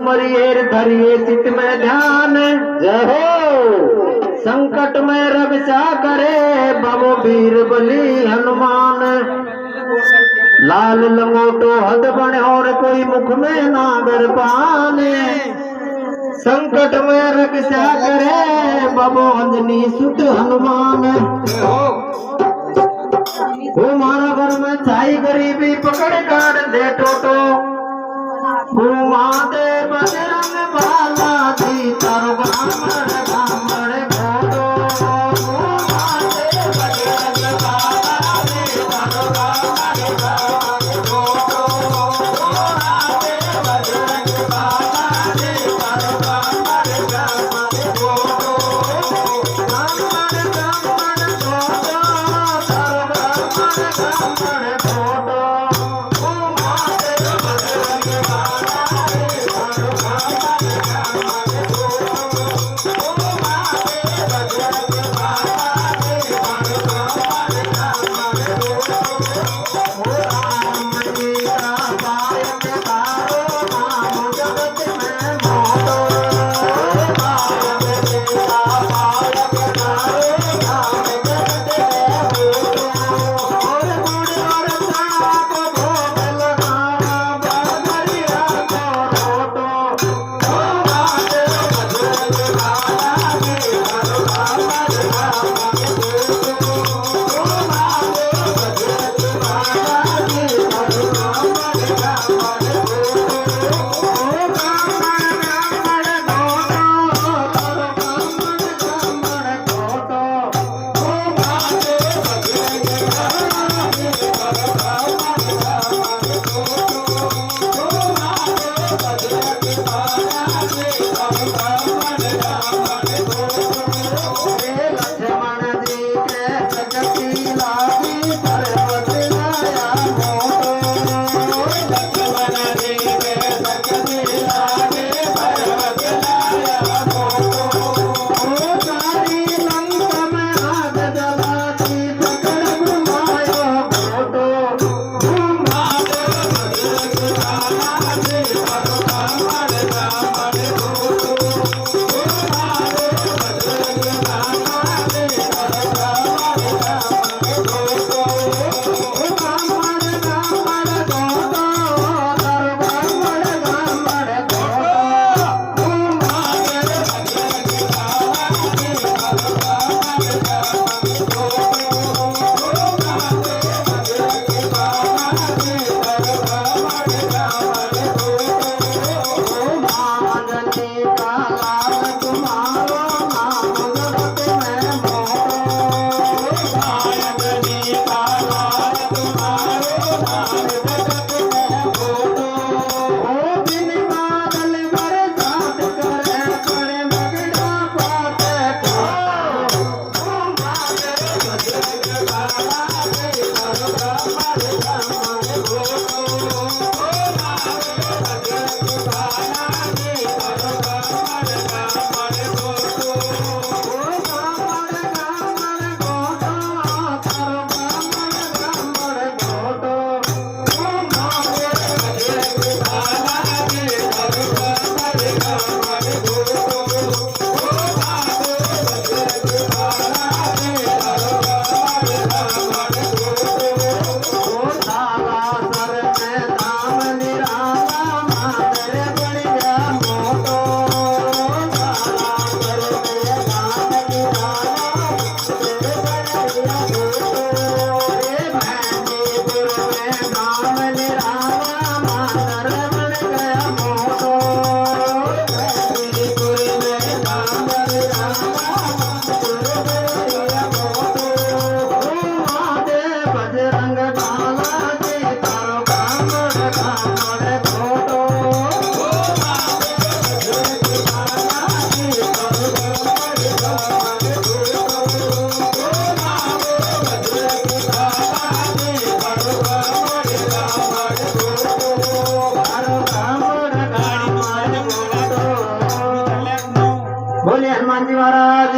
मरिए धरिए चित में ध्यान। जय हो। संकट में रक्षा करे बाबो वीर बली हनुमान। लाल लंगोटो हद बने और कोई मुख में नागर पाने। संकट में रक्षा करे बाबो अंजनी सुत हनुमान। वो मारा घर में छाई गरीबी पकड़ कर दे टोटो। वो माते बजरंग बाला जी तारो गामड़ गामड़ घोटो। वो माते बजरंग बाला जी तारो गामड़ गामड़ घोटो। वो माते बजरंग बाला जी तारो गामड़ गामड़ घोटो। गामड़ गामड़ घोटो तारो गामड़ गामड़ घोटो। वो माते बजरंग बाला जी तारो गामड़ गामड़ घोटो। वो माते बजरंग बाला जी तारो गामड़ गामड़ घोटो। वो राम जी का पाय में तारो नाम जगत में मोटो। राम जी का पाय में तारो नाम जगत में मोटो। और गुड़ और साग भोग लगावा बदरिया को रोटो। वो माते बजरंग बाला जी तारो गामड़ गामड़ घोटो। वो माते बजरंग बाला जी तारो गामड़ गामड़ घोटो। वो गामड़ गामड़ घोटो तारो गामड़ गामड़ घोटो। वो माते बजरंग बाला जी तारो गामड़ गामड़ घोटो। वो माते बजरंग बाला जी तारो गामड़ गामड़ घोटो। हे लक्ष्मण जी के सकती लागी पर्वत लाया मोटो। लक्ष्मण जी के सकती लागी पर्वत लाया मोटो। ओ सारी लंक में आग जलाती पकड़ घुमायो घोटो। माते बजरंग बाला जी तारो गामड़ गामड़ घोटो। ओ माते बजरंग बाला जी तारो गामड़ गामड़ घोटो। ओ गामड़ गामड़ घोटो तारो गामड़ गामड़ घोटो। ओ माते बजरंग बाला जी तारो गामड़ गामड़ घोटो। ओ माते बजरंग बाला जी तारो गामड़ गामड़ घोटो। ओ महाजनी का लाल तुम्हारो नाम जगत में मोटो। महाजनी का लाल तुम्हारो नाम जगत में मोटो। ओ बिन बादल बरसात करे पड़े मगड़ा पाते ठोटो। ओ माते बजरंग बाला जी तारो गामड़ गामड़ घोटो। ओ माते बजरंग बाला जी तारो गामड़ गामड़ घोटो। ओ गामड़ गामड़ घोटो तारो गामड़ गामड़ घोटो। ओ माते बजरंग बाला जी तारो गामड़ गामड़ घोटो। ओ माते बजरंग बाला जी तारो गामड़ गामड़ घोटो। ओ साला सर में धाम निराला माते बढ़िया मोटो। साला सर में धाम निराला माते बढ़िया मोटो। रे भैनीपुर में धाम निराला मातर बन गया मोटो। भैनीपुर में धाम निराला मातर बढ़िया मोटो। ओ माते बजरंग बाला जी तारो गामड़ गामड़ घोटो। ओ माते बजरंग बाला जी तारो गामड़ गामड़ घोटो। ओ माते बजरंग बाला जी तारो गामड़ गामड़ घोटो। तारो गामड़ गामड़ घोटो। बोले हनुमान जी महाराज